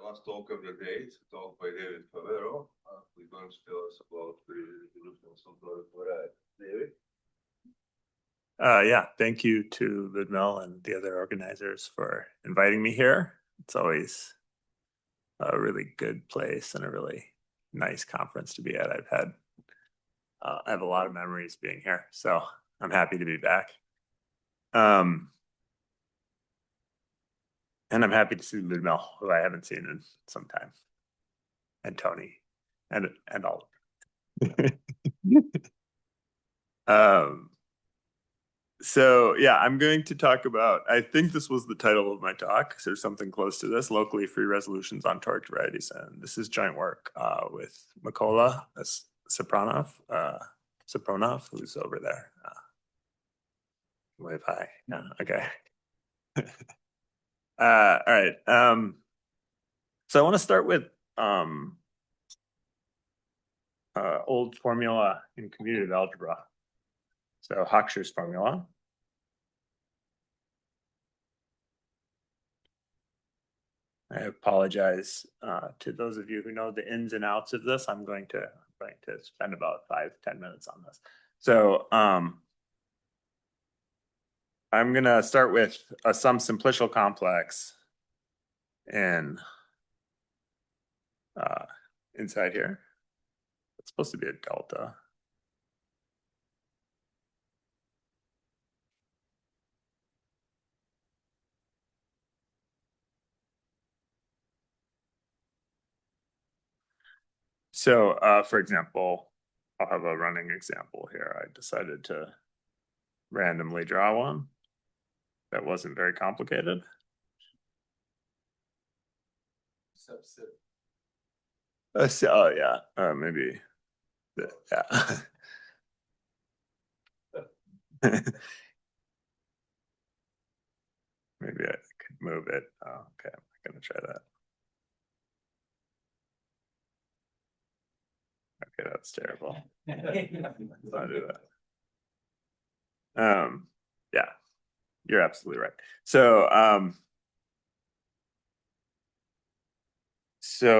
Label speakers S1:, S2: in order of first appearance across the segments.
S1: last talk of the day, talk by David Favero. He's going to tell us about the resolution of toric varieties. David?
S2: Yeah, thank you to Ludmil and the other organizers for inviting me here. It's always a really good place and a really nice conference to be at. I have a lot of memories being here, so I'm happy to be back. And I'm happy to see Ludmil, who I haven't seen in some time, and Tony, and all. So yeah, I'm going to talk about, I think this was the title of my talk, or something close to this, locally free resolutions on toric varieties. And this is joint work with Mykola Sapronov, who's over there. Wave hi. Yeah, okay. All right. So I want to start with old formula in commutative algebra. So Hochster's formula. I apologize to those of you who know the ins and outs of this. I'm going to spend about 5-10 minutes on this. So I'm going to start with some simplicial complex in inside here. It's supposed to be a delta. So for example, I'll have a running example here. I decided to randomly draw one that wasn't very complicated. Subset. Oh yeah, maybe. Yeah. Maybe I could move it. Oh, okay, I'm gonna try that. Okay, that's terrible. I'll do that. Yeah, you're absolutely right. So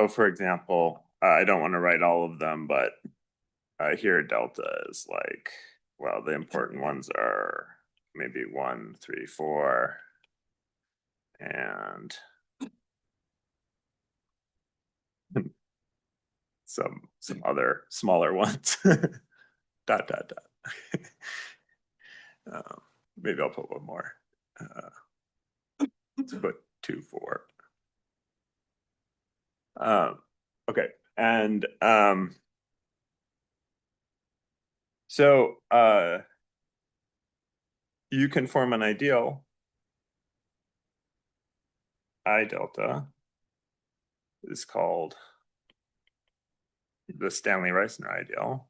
S2: for example, I don't want to write all of them, but here delta is like, well, the important ones are maybe 1, 3, 4, and some other smaller ones. dot, dot, dot. Maybe I'll put one more. Let's put 2, 4. Okay, and so you can form an ideal I delta is called the Stanley-Reisner ideal.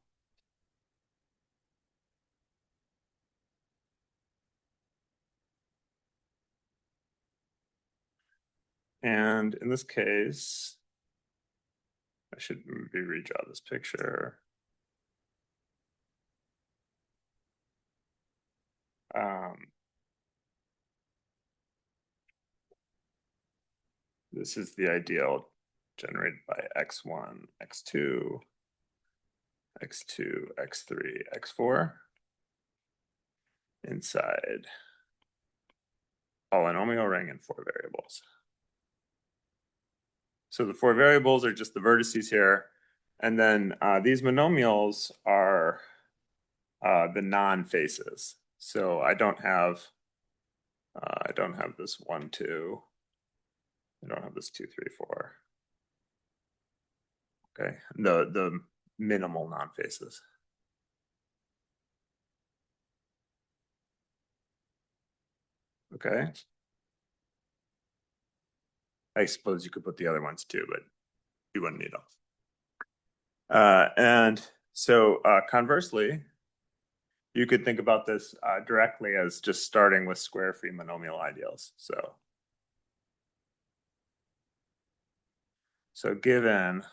S2: And in this case, I should maybe redraw this picture. This is the ideal generated by x1, x2, x2, x3, x4 inside polynomial ring and 4 variables. So the 4 variables are just the vertices here. And then these monomials are the non-faces. So I don't have this 1, 2. I don't have this 2, 3, 4. Okay, the minimal non-faces. Okay. I suppose you could put the other ones too, but you wouldn't need them. And so conversely, you could think about this directly as just starting with square-free monomial ideals. So given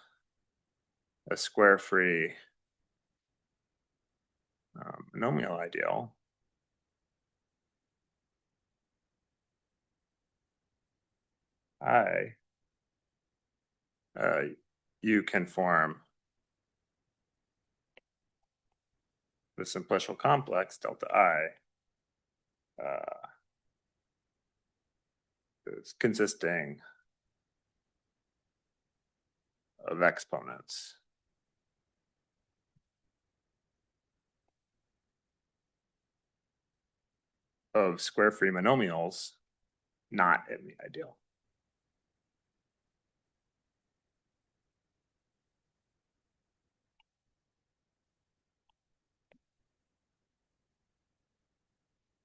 S2: a square-free monomial ideal, I you can form the simplicial complex delta I is consisting of exponents of square-free monomials not in the ideal.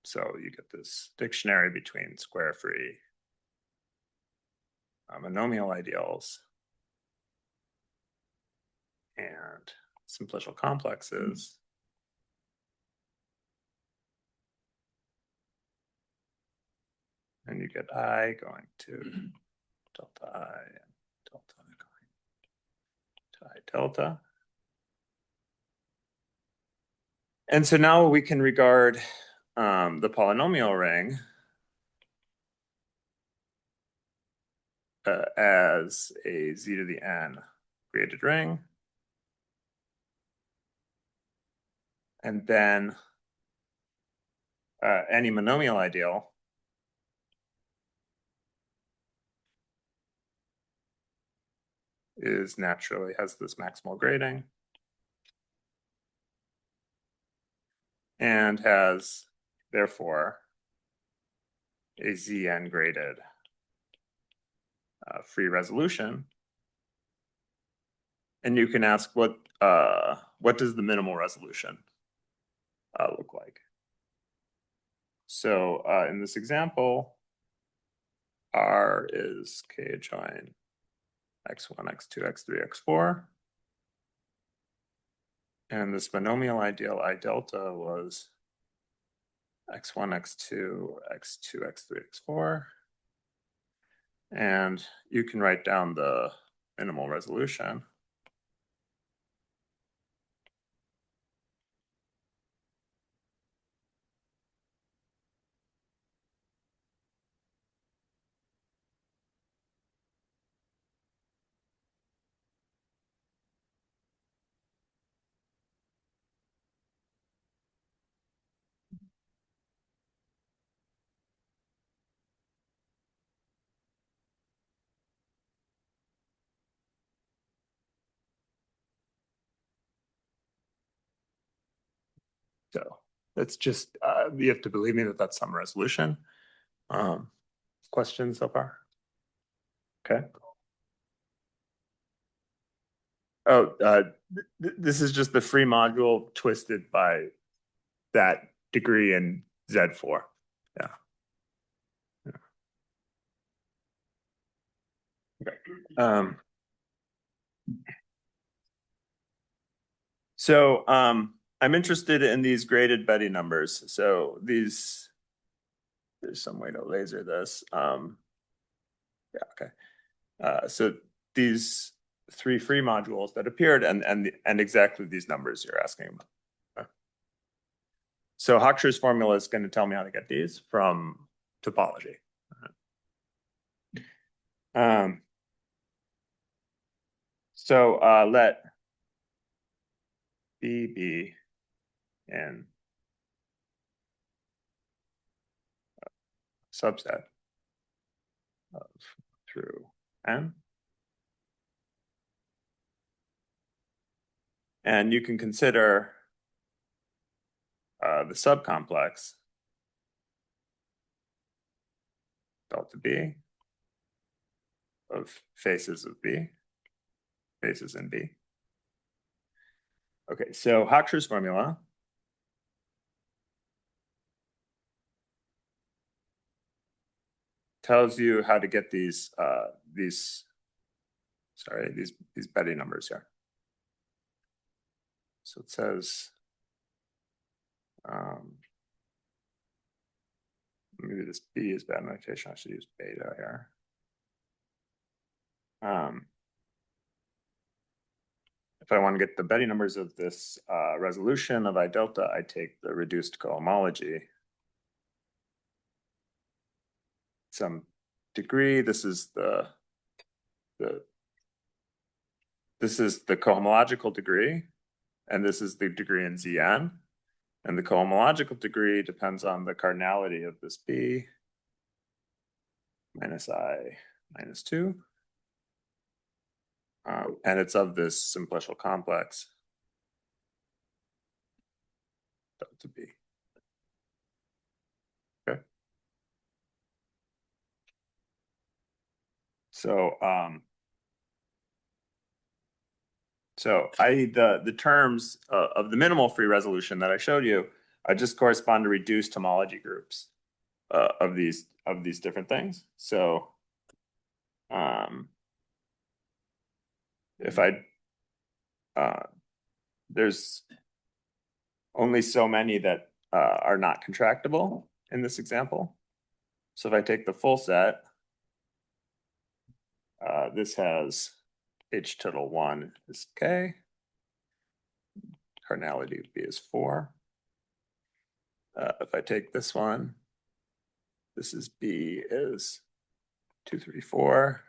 S2: So you get this dictionary between square-free monomial ideals and simplicial complexes. And you get I going to delta I and delta going to I delta. And so now we can regard the polynomial ring as a z to the n graded ring. And then any monomial ideal naturally has this maximal grading and has therefore a Zn graded free resolution. And you can ask what does the minimal resolution look like? So in this example, R is k join x1, x2, x3, x4. And this monomial ideal I delta was x1, x2, x2, x3, x4. And you can write down the minimal resolution. So that's just, you have to believe me that that's some resolution. Questions so far? Okay. Oh, this is just the free module twisted by that degree in Z4. Yeah. Okay. So I'm interested in these graded Betti numbers. So these, there's some way to laser this. Yeah, okay. So these three free modules that appeared and exactly these numbers you're asking about. Okay. So Hochster's formula is going to tell me how to get these from topology. So let B be in subset of through n. And you can consider the subcomplex delta B of faces of B, faces in B. Okay, so Hochster's formula tells you how to get these Betti numbers here. So it says, maybe this B is bad notation. I should use beta here. If I want to get the Betti numbers of this resolution of I delta, I take the reduced cohomology. Some degree, this is the this is the cohomological degree, and this is the degree in Zn. And the cohomological degree depends on the cardinality of this B minus I minus 2. And it's of this simplicial complex delta B. Okay. So the terms of the minimal free resolution that I showed you just correspond to reduced homology groups of these different things. So if there's only so many that are not contractible in this example. So if I take the full set, this has H total 1 is K. Cardinality of B is 4. If I take this one, this is B is 2, 3, 4.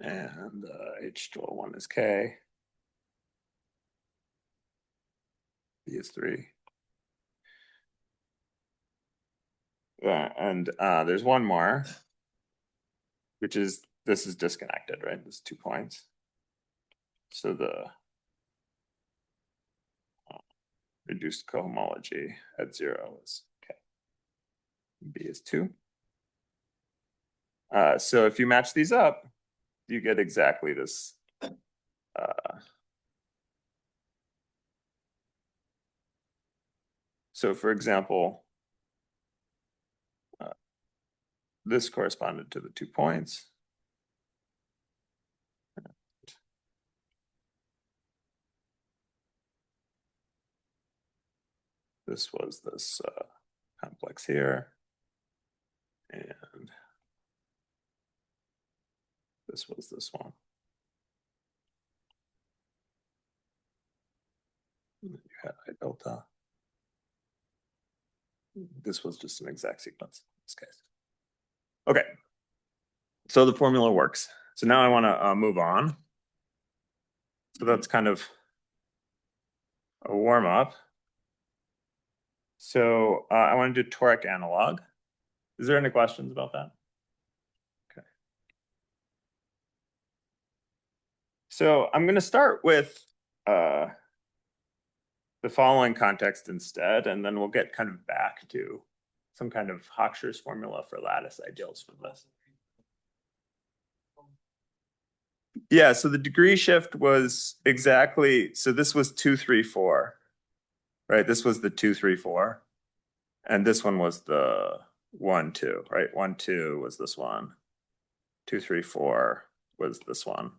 S2: And H total 1 is K. B is 3. And there's one more, which is this is disconnected, right? There's 2 points. So the reduced cohomology at 0 is K. B is 2. So if you match these up, you get exactly this. So for example, this corresponded to the 2 points. This was this complex here. And this was this one. You had I delta. This was just an exact sequence in this case. Okay. So the formula works. So now I want to move on. So that's kind of a warm up. So I want to do toric analog. Is there any questions about that? Okay. So I'm going to start with the following context instead, and then we'll get kind of back to some kind of Hochster's formula for lattice ideals for this. Yeah, so the degree shift was exactly, so this was 2, 3, 4, right? This was the 2, 3, 4. And this one was the 1, 2, right? 1, 2 was this one. 2, 3, 4 was this one.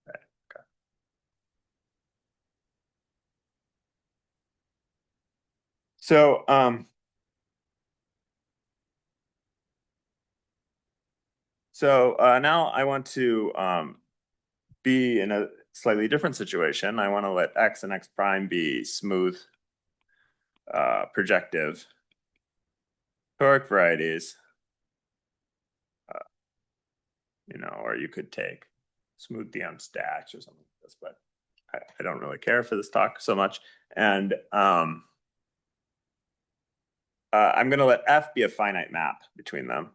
S2: Okay. So now I want to be in a slightly different situation. I want to let X and X prime be smooth projective toric varieties. Or you could take smooth DM stats or something like this, but I don't really care for this talk so much. And I'm going to let F be a finite map between them.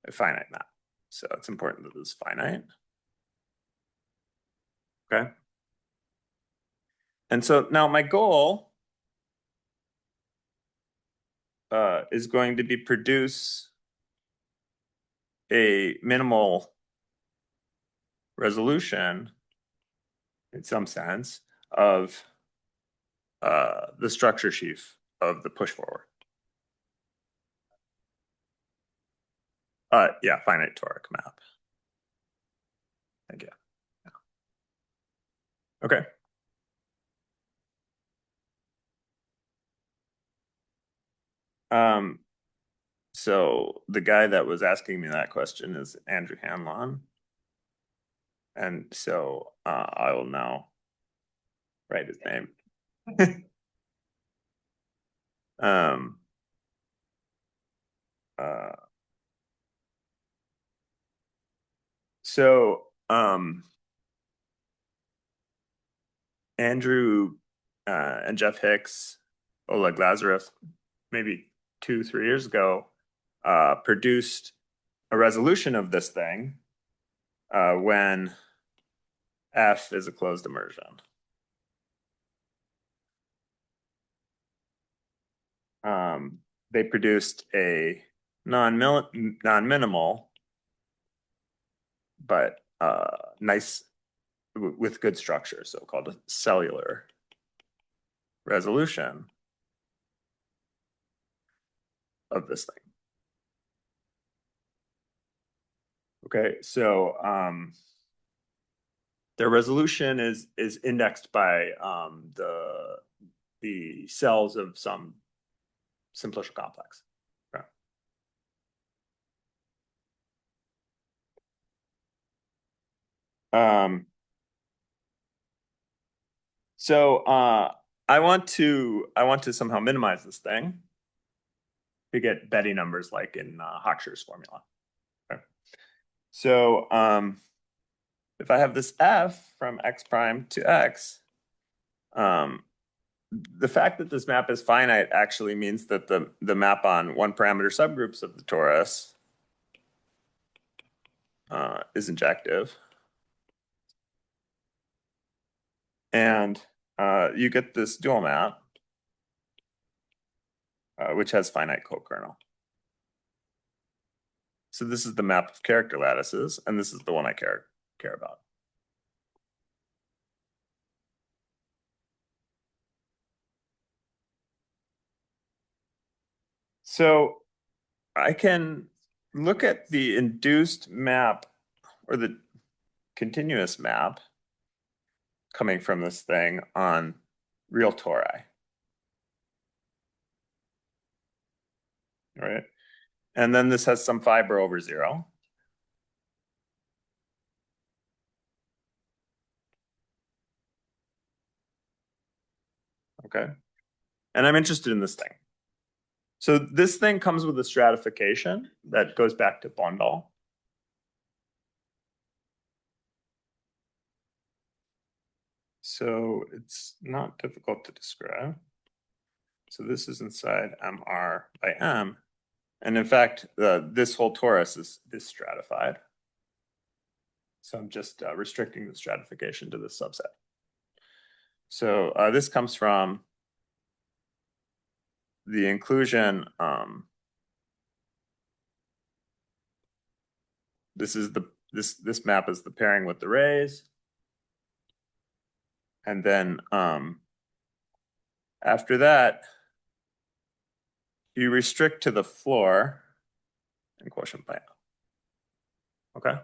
S2: A finite map. So it's important that this is finite. Okay. And so now my goal is going to be produce a minimal resolution in some sense of the structure sheaf of the push forward. Yeah, finite toric map. Thank you. Okay. So the guy that was asking me that question is Andrew Hanlon. And so I will now write his name. So Andrew and Jeff Hicks, Oleg Lazarev, maybe 2-3 years ago, produced a resolution of this thing when F is a closed immersion. They produced a non-minimal, but nice with good structure, so called a cellular resolution of this thing. Okay, so their resolution is indexed by the cells of some simplicial complex. Okay. So I want to somehow minimize this thing to get Betti numbers like in Hochster's formula. Okay. So if I have this f from x prime to x, the fact that this map is finite actually means that the map on one parameter subgroups of the torus is injective. And you get this dual map, which has finite co-kernel. So this is the map of character lattices, and this is the one I care about. So I can look at the induced map or the continuous map coming from this thing on real tori. Right? And then this has some fiber over 0. Okay. And I'm interested in this thing. So this thing comes with a stratification that goes back to Bondal. So it's not difficult to describe. So this is inside MR by M. And in fact, this whole torus is stratified. So I'm just restricting the stratification to this subset. So this comes from the inclusion. This map is the pairing with the rays. And then after that, you restrict to the floor and quotient by L. Okay.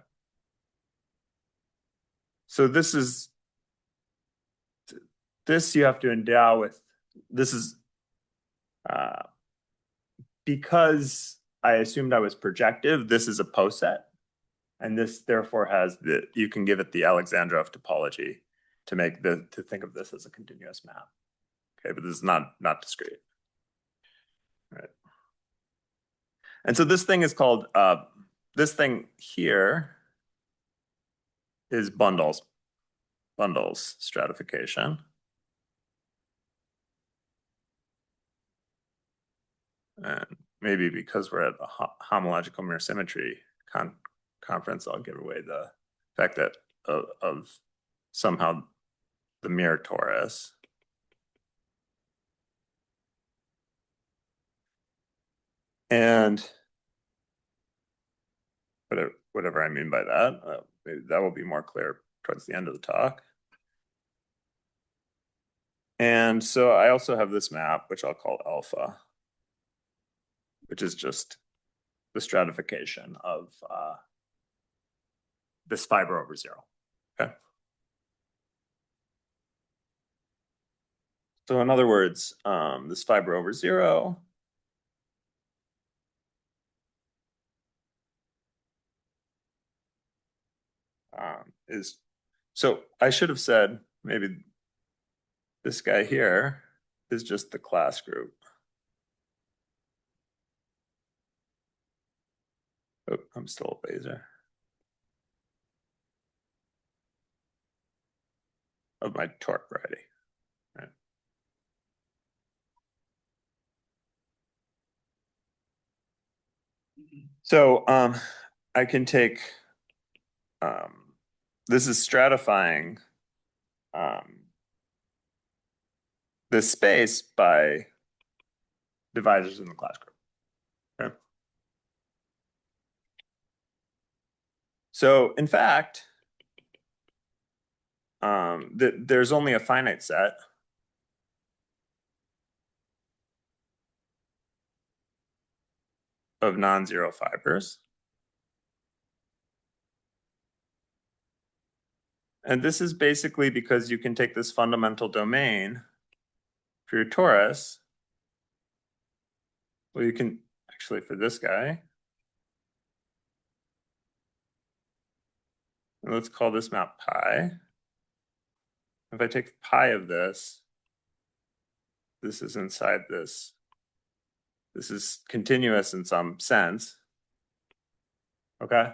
S2: So this you have to endow with, this is because I assumed I was projective, this is a poset. And this therefore has you can give it the Alexandrov topology to think of this as a continuous map. Okay, but this is not discrete. Right. And so this thing is called, this thing here is bundles stratification. And maybe because we're at a homological mirror symmetry conference, I'll give away the fact that of somehow the mirror torus. And whatever I mean by that, that will be more clear towards the end of the talk. And so I also have this map, which I'll call alpha, which is just the stratification of this fiber over 0. Okay. So in other words, this fiber over 0 is, so I should have said maybe this guy here is just the class group. Oh, I'm still a laser. of my toric variety. Right. So I can take this is stratifying this space by divisors in the class group. Okay. So in fact, there's only a finite set of non-zero fibers. And this is basically because you can take this fundamental domain for your torus. Well, you can actually, for this guy, let's call this map pi. If I take pi of this is inside this. This is continuous in some sense. Okay.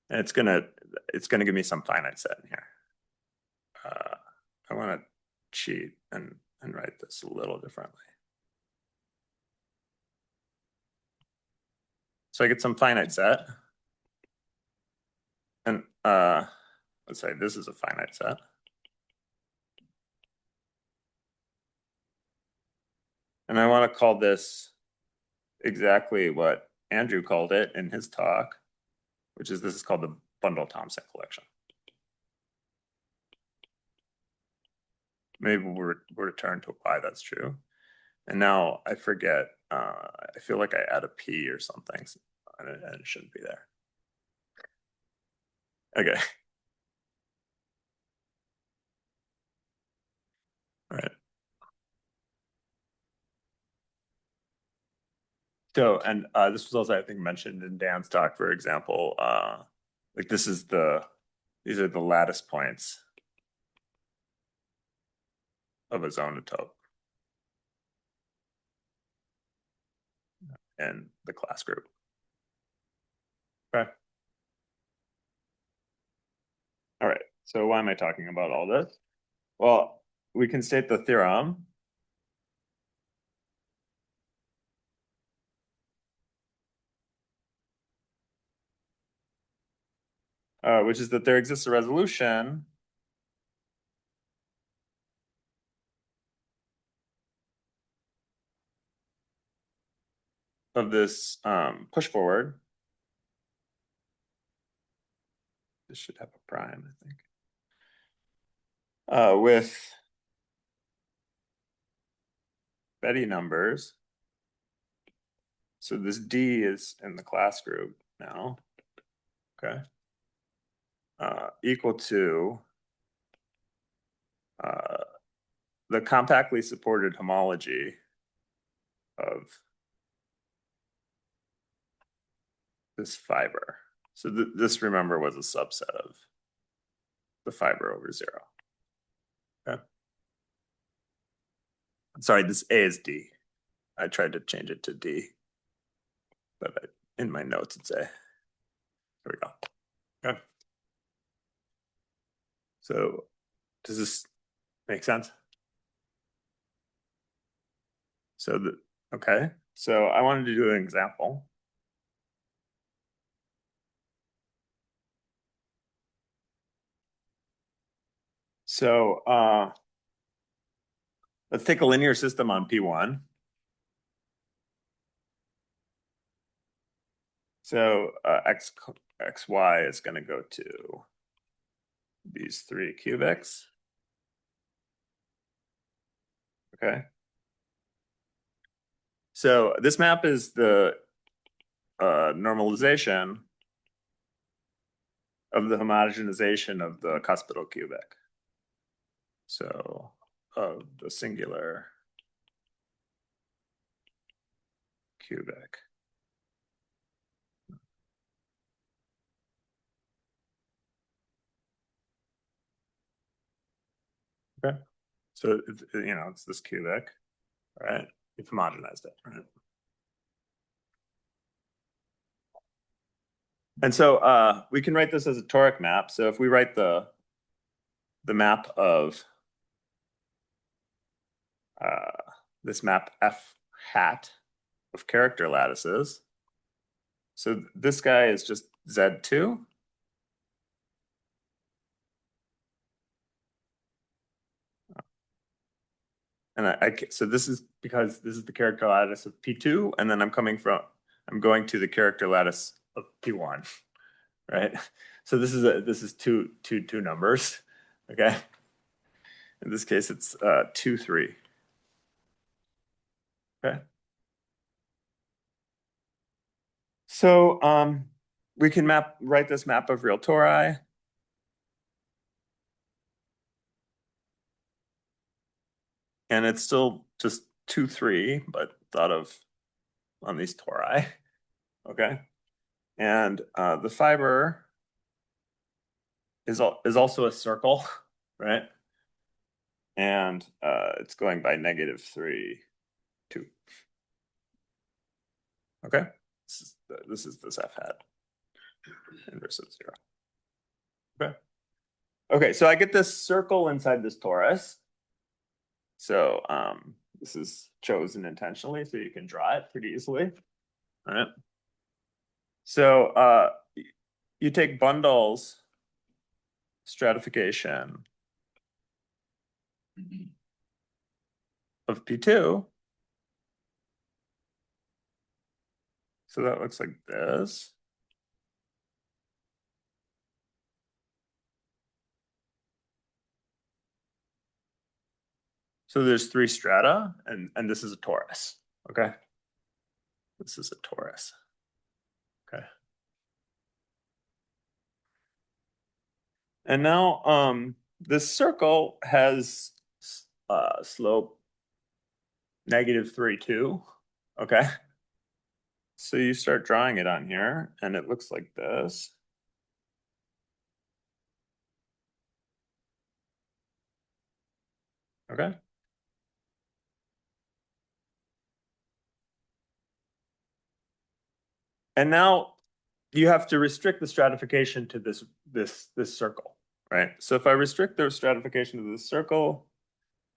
S2: And it's gonna give me some finite set in here. I want to cheat and write this a little differently. So I get some finite set. And let's say this is a finite set. And I want to call this exactly what Andrew called it in his talk, which is this is called the Bundle-Thompson collection. Maybe we'll return to why that's true. And now I forget, I feel like I add a P or something, and it shouldn't be there. Okay. All right. So, and this was also, I think, mentioned in Dan's talk, for example, like these are the lattice points of a zonotope in the class group. Okay. All right. So why am I talking about all this? Well, we can state the theorem. Which is that there exists a resolution of this push forward. This should have a prime, I think. With Betti numbers. So this D is in the class group now. Okay. Equal to the compactly supported homology of this fiber. So this, remember, was a subset of the fiber over 0. Okay. Sorry, this A is D. I tried to change it to D, but in my notes it's A. Here we go. Okay. So does this make sense? So okay. So I wanted to do an example. So let's take a linear system on P1. So xy is going to go to these 3 cubics. Okay. So this map is the normalization of the homogenization of the cuspidal cubic. So of the singular cubic. Okay. So, it's this cubic, right? You've homogenized it, right? And so we can write this as a toric map. So if we write the the map of this map F hat of character lattices. So this guy is just Z2. And so this is because this is the character lattice of P2, and then I'm going to the character lattice of P1, right? So this is two numbers, okay? In this case, it's 2, 3. Okay. So we can write this map of real tori. And it's still just 2, 3, but thought of on these tori. Okay. And the fiber is also a circle, right? And it's going by -3, 2. Okay. This is this F hat inverse of 0. Okay. Okay, so I get this circle inside this torus. So this is chosen intentionally, so you can draw it pretty easily. All right. So you take bundles stratification of P2. So that looks like this. So there's 3 strata, and this is a torus. Okay. This is a torus. Okay. And now this circle has slope -3, 2. Okay. So you start drawing it on here, and it looks like this. Okay. And now you have to restrict the stratification to this circle, right? So if I restrict the stratification to this circle,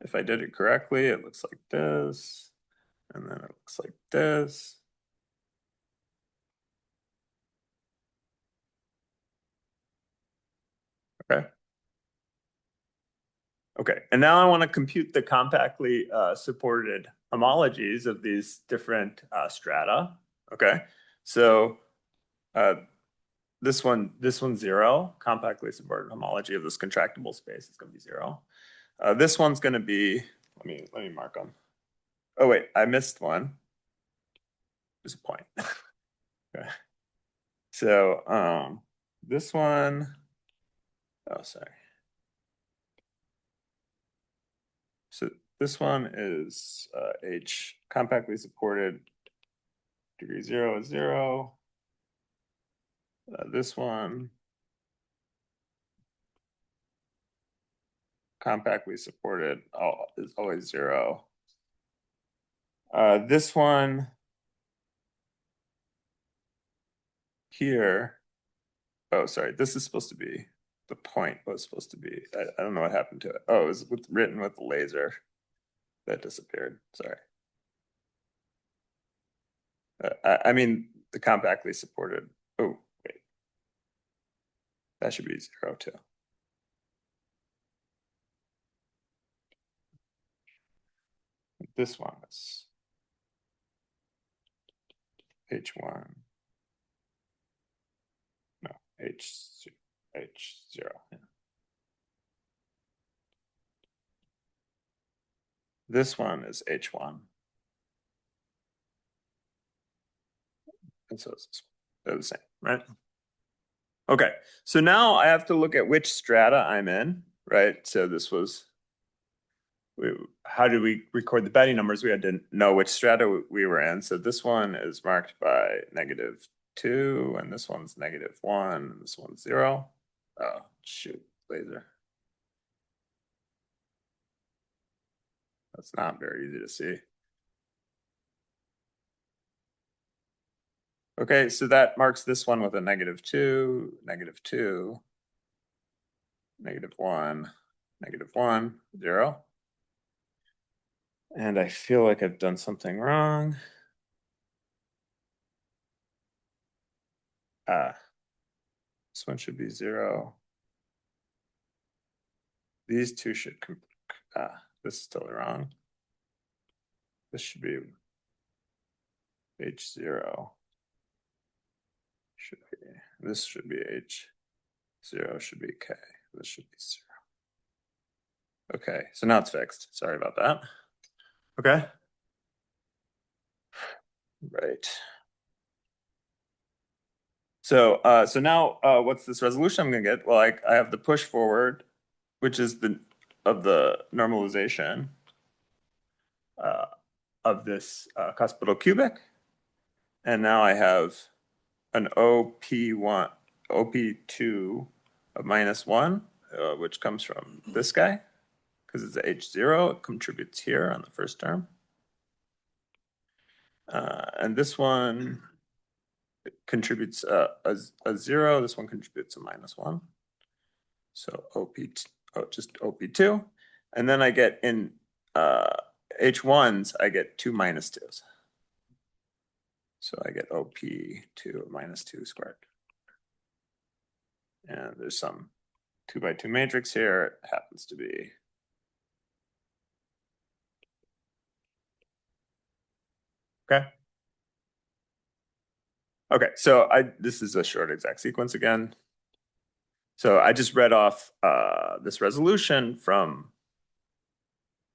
S2: if I did it correctly, it looks like this, and then it looks like this. Okay. Okay, and now I want to compute the compactly supported homologies of these different strata. Okay, so this one's 0. Compactly supported homology of this contractible space is going to be 0. This one's going to be, let me mark them. Oh wait, I missed one. There's a point. Okay. So this one, oh sorry. So this one is H compactly supported, degree 0 is 0. This one, compactly supported, is always 0. This one here, oh, sorry, this is supposed to be, the point was supposed to be, I don't know what happened to it. Oh, it was written with the laser. That disappeared, sorry. I mean, the compactly supported, oh, wait. That should be 0 too. This one is H1. No, H0. Yeah. This one is H1. And so is this one. They're the same, right? Okay, so now I have to look at which strata I'm in, right? So this was, how did we record the Betti numbers? We had to know which strata we were in. So this one is marked by -2, and this one's -1, and this one's 0. Oh, shoot, laser. That's not very easy to see. Okay, so that marks this one with a -2, -2, -1. -1, 0. And I feel like I've done something wrong. This one should be 0. These two should, this is totally wrong. This should be H0. This should be H0 should be K. This should be 0. Okay, so now it's fixed. Sorry about that. Okay. Right. So now what's this resolution I'm gonna get? Well, I have the push forward, which is of the normalization of this cuspidal cubic. And now I have an OP1, OP2 of -1, which comes from this guy, because it's H0, it contributes here on the first term. And this one contributes a 0, this one contributes a -1. So just OP2. And then I get in H1s, I get 2 -2s. So I get OP2 -2 squared. And there's some 2 by 2 matrix here. It happens to be okay. Okay, so this is a short exact sequence again. So I just read off this resolution from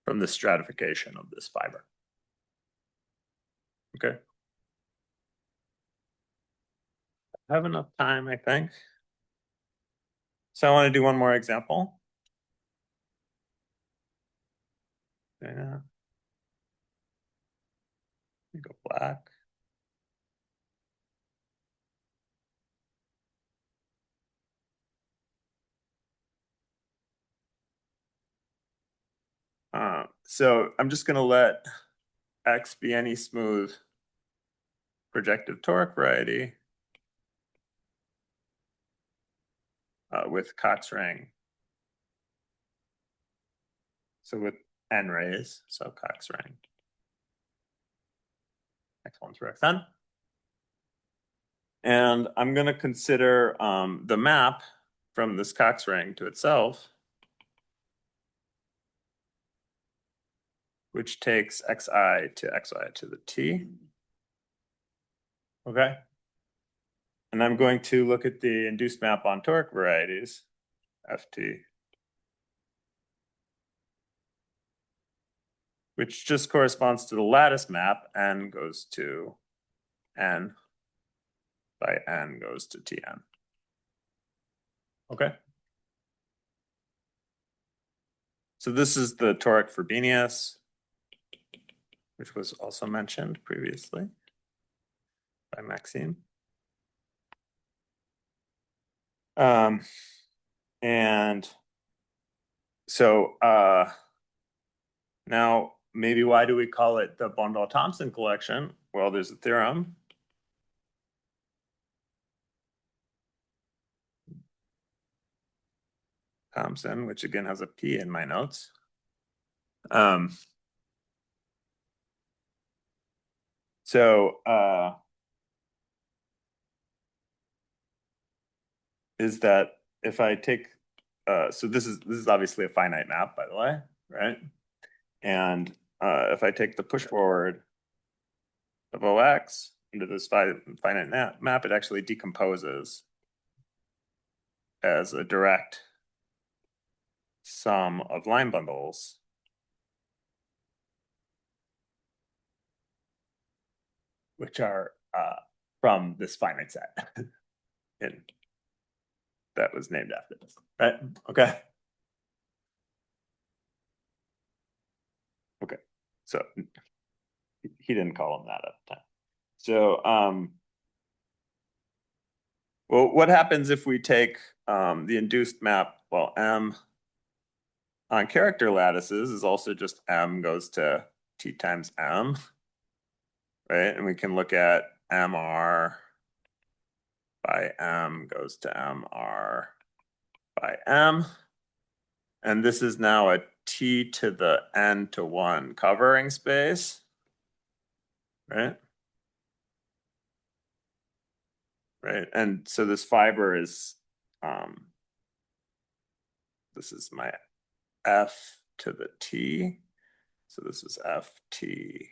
S2: the stratification of this fiber. Okay. I have enough time, I think. So I want to do one more example. Yeah. Go black. So I'm just going to let X be any smooth projective toric variety with Cox ring. So with n rays, so Cox ring. X1 through Xn. And I'm going to consider the map from this Cox ring to itself, which takes xi to xy to the t. Okay. And I'm going to look at the induced map on toric varieties, ft, which just corresponds to the lattice map, n goes to n by n goes to tn. Okay. So this is the toric Frobenius, which was also mentioned previously by Maxime. And so now maybe why do we call it the Bondall-Thompson collection? Well, there's a theorem. Thompson, which again has a P in my notes. Is that if I take, so this is obviously a finite map, by the way, right? And if I take the push forward of OX into this finite map, it actually decomposes as a direct sum of line bundles which are from this finite set and that was named after this, right? Okay. Okay, so he didn't call him that at the time. So well, what happens if we take the induced map? Well, M on character lattices is also just M goes to T times M, right? And we can look at MR by M goes to MR by M. And this is now a t to the n to 1 covering space, right? Right, and so this fiber is, this is my f to the t. So this is ft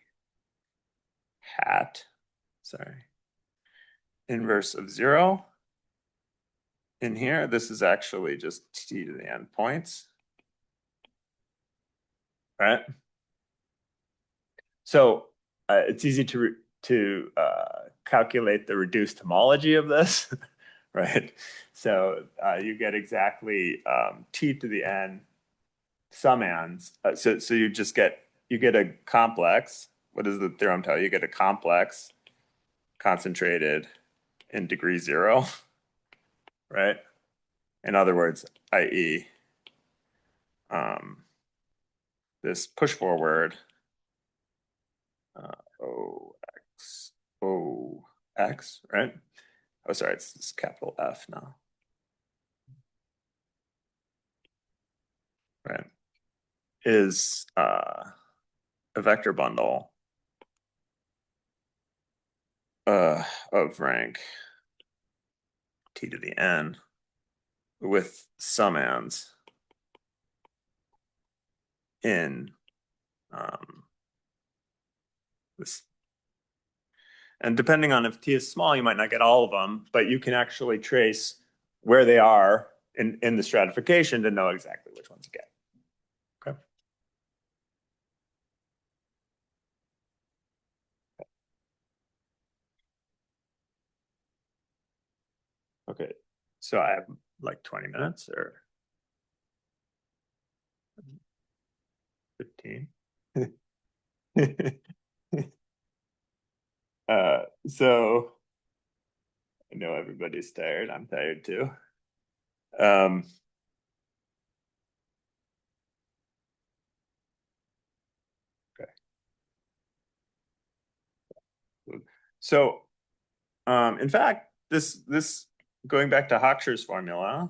S2: hat, sorry, inverse of 0. In here, this is actually just t to the n points, right? So it's easy to calculate the reduced homology of this, right? So you get exactly t to the n summands. So you just get a complex. What does the theorem tell you? You get a complex concentrated in degree 0, right? In other words, i.e., this push forward OX, right? Oh, sorry, it's capital F now, right? Is a vector bundle of rank t to the n with summands in this. And depending on if t is small, you might not get all of them, but you can actually trace where they are in the stratification to know exactly which ones to get. Okay. Okay. So I have like 20 minutes or 15. So I know everybody's tired. I'm tired too. Um, okay. So, in fact, this going back to Hochster's formula,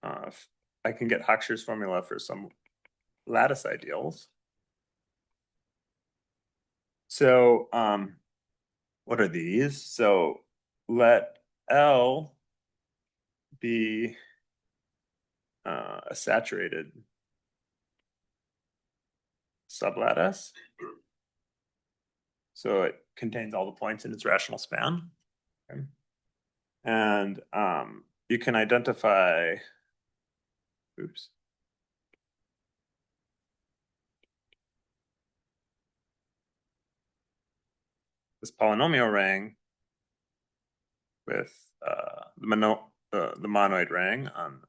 S2: I can get Hochster's formula for some lattice ideals. So, what are these? So let L be a saturated sublattice. So it contains all the points in its rational span. Okay. And you can identify, oops. This polynomial ring with the monoid ring on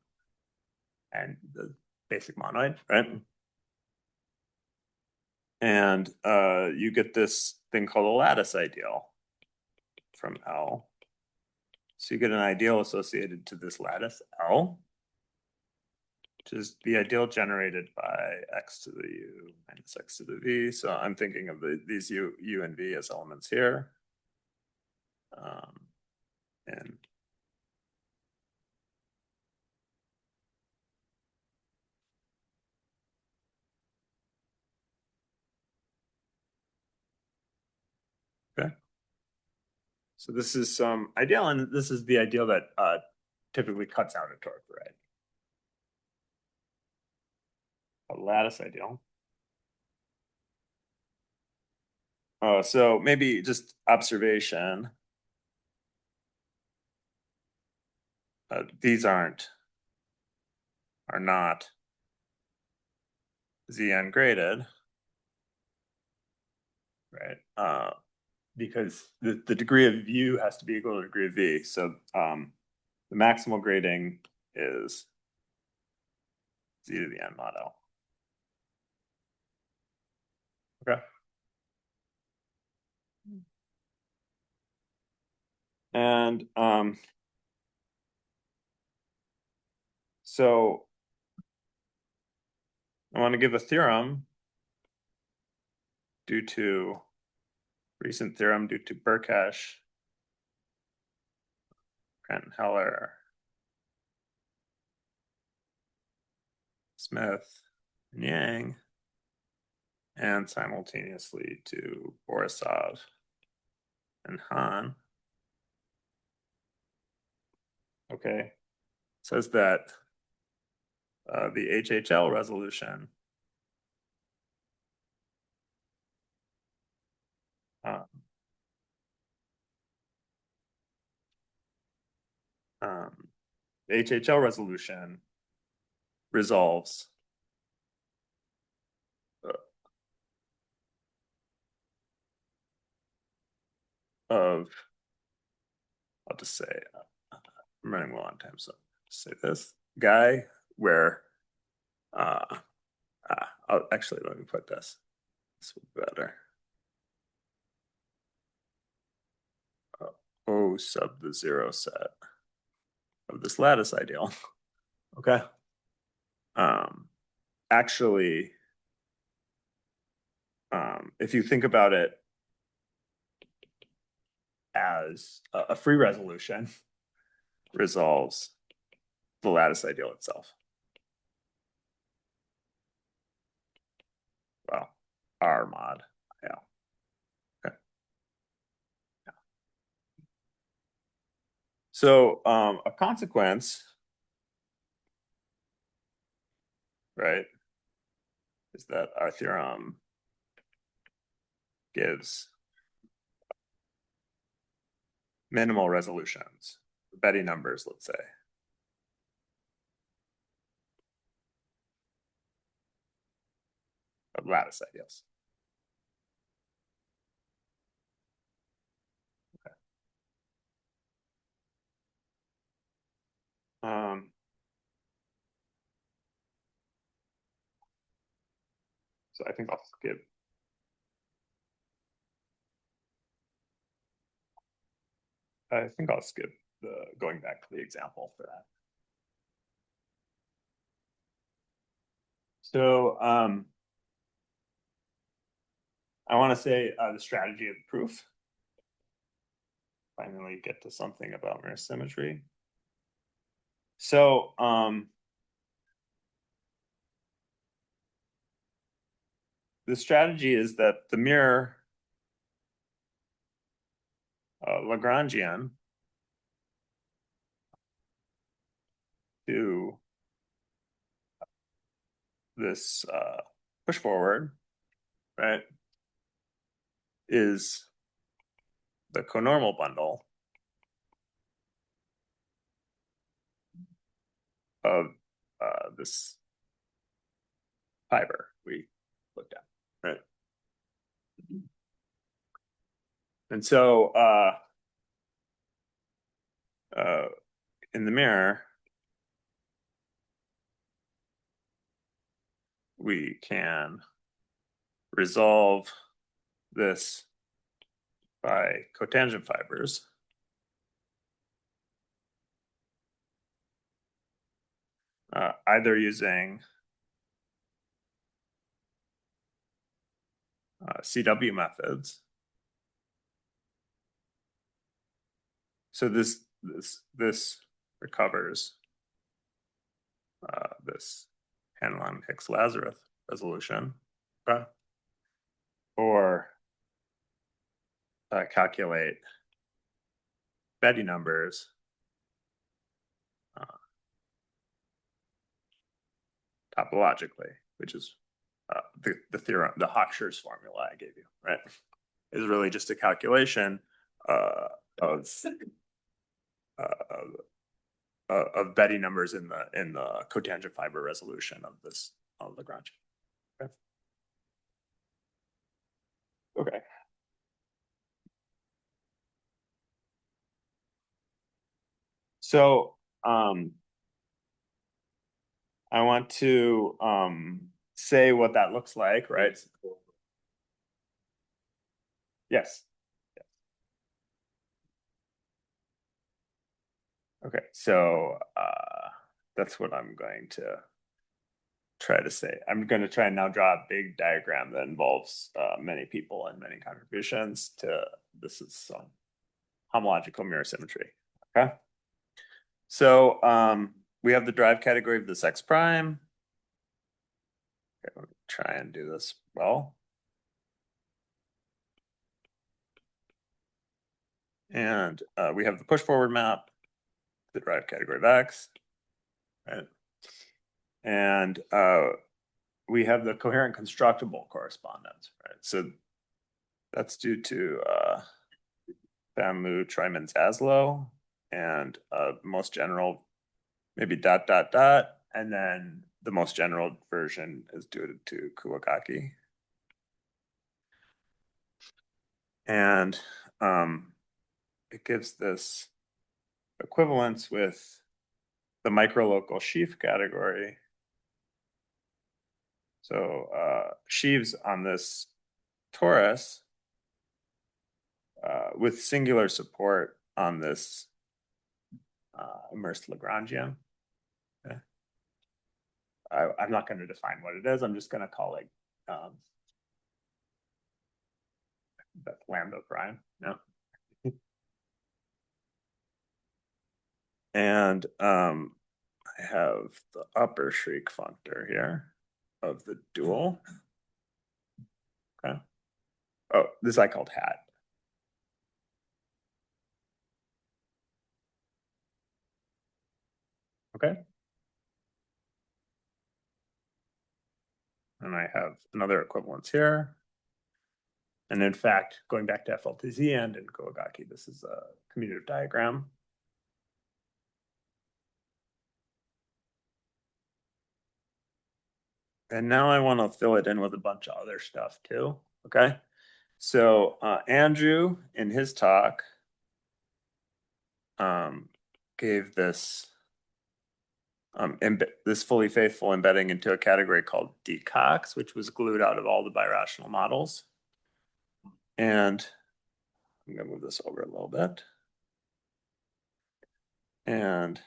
S2: and the basic monoid, right? And you get this thing called a lattice ideal from L. So you get an ideal associated to this lattice L, which is the ideal generated by x to the u minus x to the v. So I'm thinking of these u and v as elements here. And okay. So this is some ideal, and this is the ideal that typically cuts out a toric variety. A lattice ideal. So maybe just observation. These are not Zn graded, right? Because the degree of u has to be equal to the degree of v. So the maximal grading is z to the n mod L. Okay. And so I want to give a theorem due to recent theorem due to Burkash Heller, Smith, and Yang, and simultaneously to Borisov and Hahn. Okay, says that the HHL resolution the HHL resolution resolves of, I'll just say, I'm running low on time, so say this guy where, actually, let me put this will be better. O sub the zero set of this lattice ideal. Okay. Actually, if you think about it as a free resolution, resolves the lattice ideal itself. Well, R mod, yeah. Okay. Yeah. So a consequence, right, is that our theorem gives minimal resolutions, Betti numbers, let's say. Of lattice ideals. Okay. So I think I'll skip. I think I'll skip the going back to the example for that. So I want to say the strategy of proof. Finally get to something about mirror symmetry. So the strategy is that the mirror Lagrangian to this push forward, right, is the conormal bundle of this fiber we looked at, right? And so in the mirror, we can resolve this by cotangent fibers. Either using CW methods. So this recovers this Hanlon-Hicks-Lazarus resolution, okay? Or calculate Betti numbers topologically, which is the theorem, the Hochster's formula I gave you, right? Is really just a calculation of Betti numbers in the cotangent fiber resolution of this Lagrangian. Okay. Okay. So I want to say what that looks like, right? Yes. Okay, so that's what I'm going to try to say. I'm going to try and now draw a big diagram that involves many people and many contributions to, this is homological mirror symmetry, okay? So we have the drive category of this X prime. Okay, let me try and do this well. And we have the push forward map, the drive category of X, right? And we have the coherent constructible correspondence, right? So that's due to Famu, Treiman, Zaslow, and most general, maybe ... and then the most general version is due to Kuwagaki. And it gives this equivalence with the microlocal sheaf category. So sheaves on this torus with singular support on this immersed Lagrangian. Okay. I'm not going to define what it is. I'm just going to call it that's lambda prime. No. And I have the upper Schrieg functor here of the dual. Okay. Oh, this I called hat. Okay. And I have another equivalence here. And in fact, going back to FLTZ and in Kuwagaki, this is a commutative diagram. And now I want to fill it in with a bunch of other stuff too. Okay. So Andrew, in his talk, gave this this fully faithful embedding into a category called decox, which was glued out of all the birational models. And I'm going to move this over a little bit. And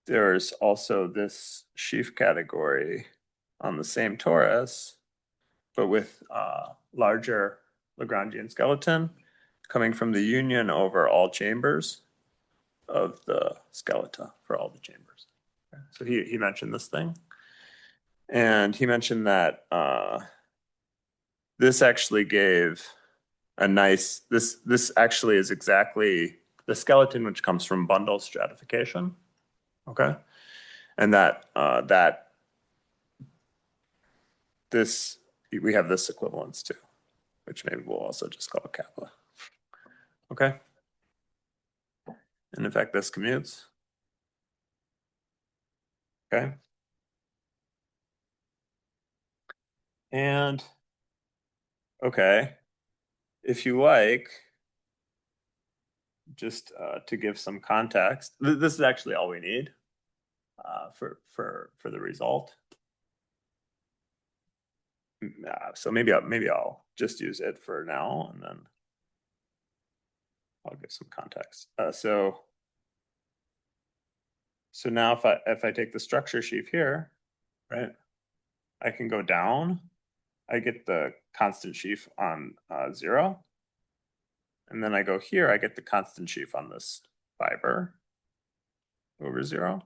S2: there's also this sheaf category on the same torus, but with larger Lagrangian skeleton coming from the union over all chambers of the skeleta for all the chambers. Okay. So he mentioned this thing. And he mentioned that this actually gave a nice, this actually is exactly the skeleton which comes from bundle stratification. Okay. And that this, we have this equivalence too, which maybe we'll also just call kappa. Okay. And in fact, this commutes. Okay. And okay, if you like, just to give some context, this is actually all we need for the result. So maybe I'll just use it for now, and then I'll give some context. So now if I take the structure sheaf here, right, I can go down. I get the constant sheaf on 0. And then I go here, I get the constant sheaf on this fiber over 0.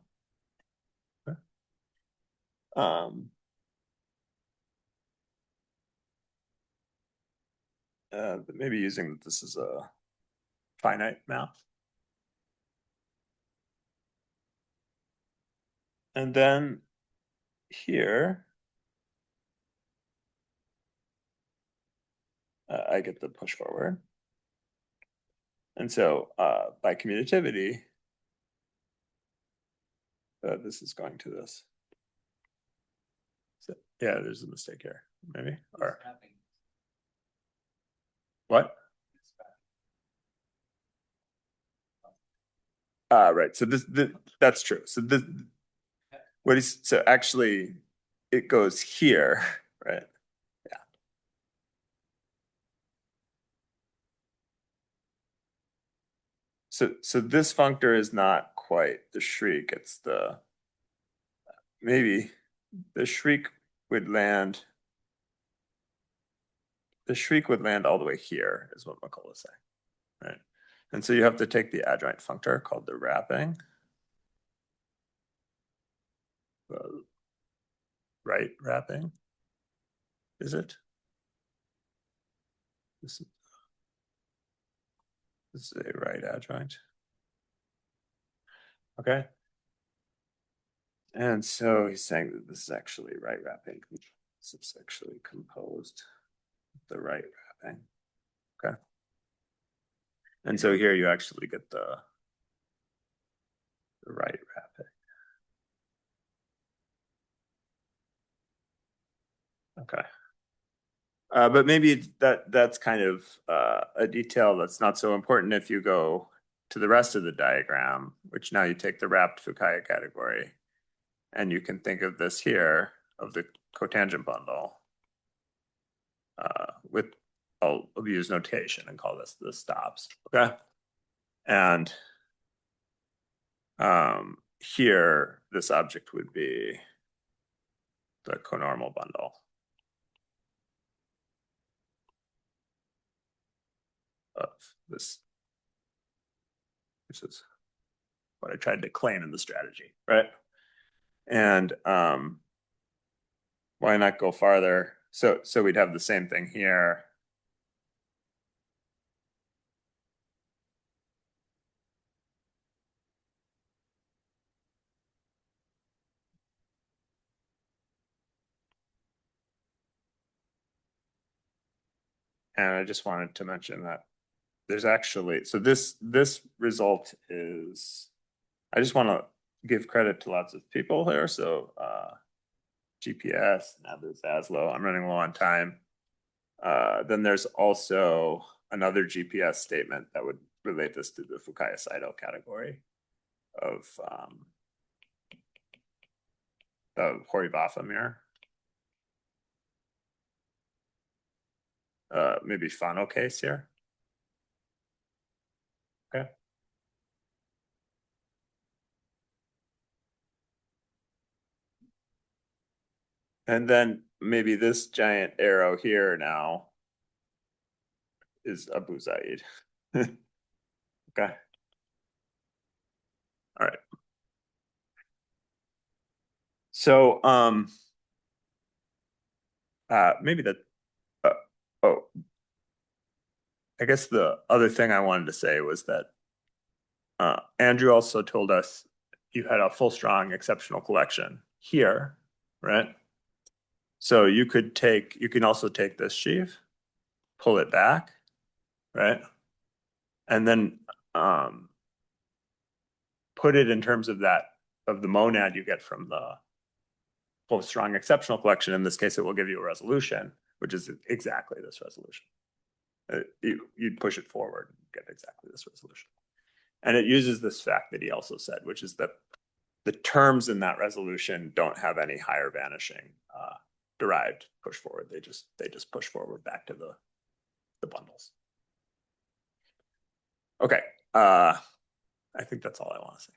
S2: Okay. Maybe using that this is a finite map. And then here, I get the push forward. And so by commutativity, this is going to this. So, yeah, there's a mistake here, maybe. Or what? Right. So that's true. So so actually it goes here, right? Yeah. So this functor is not quite the shriek. It's maybe the shriek would land. The shriek would land all the way here, is what McCullough is saying, right? And so you have to take the adjoint functor called the wrapping. Right wrapping, is it? This is a right adjoint. Okay. And so he's saying that this is actually right wrapping. This is actually composed the right wrapping. Okay. And so here you actually get the right wrapping. Okay. But maybe that's kind of a detail that's not so important if you go to the rest of the diagram, which now you take the wrapped Fukaya category, and you can think of this here of the cotangent bundle with, I'll use notation and call this the stops. Okay. And here, this object would be the conormal bundle. Of this, which is what I tried to claim in the strategy, right? And why not go farther? So we'd have the same thing here. And I just wanted to mention that there's actually, so this result is, I just want to give credit to lots of people here. So GPS, now there's Aslo, I'm running low on time. Then there's also another GPS statement that would relate this to the Fukaya-Saito category of the Horibafa mirror. Maybe Fano case here. Okay. And then maybe this giant arrow here now is Abu Zaid. Okay. All right. So maybe that oh, I guess the other thing I wanted to say was that Andrew also told us you had a full strong exceptional collection here, right? So you can also take this sheaf, pull it back, right? And then put it in terms of the monad you get from the full strong exceptional collection. In this case, it will give you a resolution, which is exactly this resolution. You'd push it forward and get exactly this resolution. And it uses this fact that he also said, which is that the terms in that resolution don't have any higher vanishing derived push forward. They just push forward back to the bundles. Okay. I think that's all I want to say.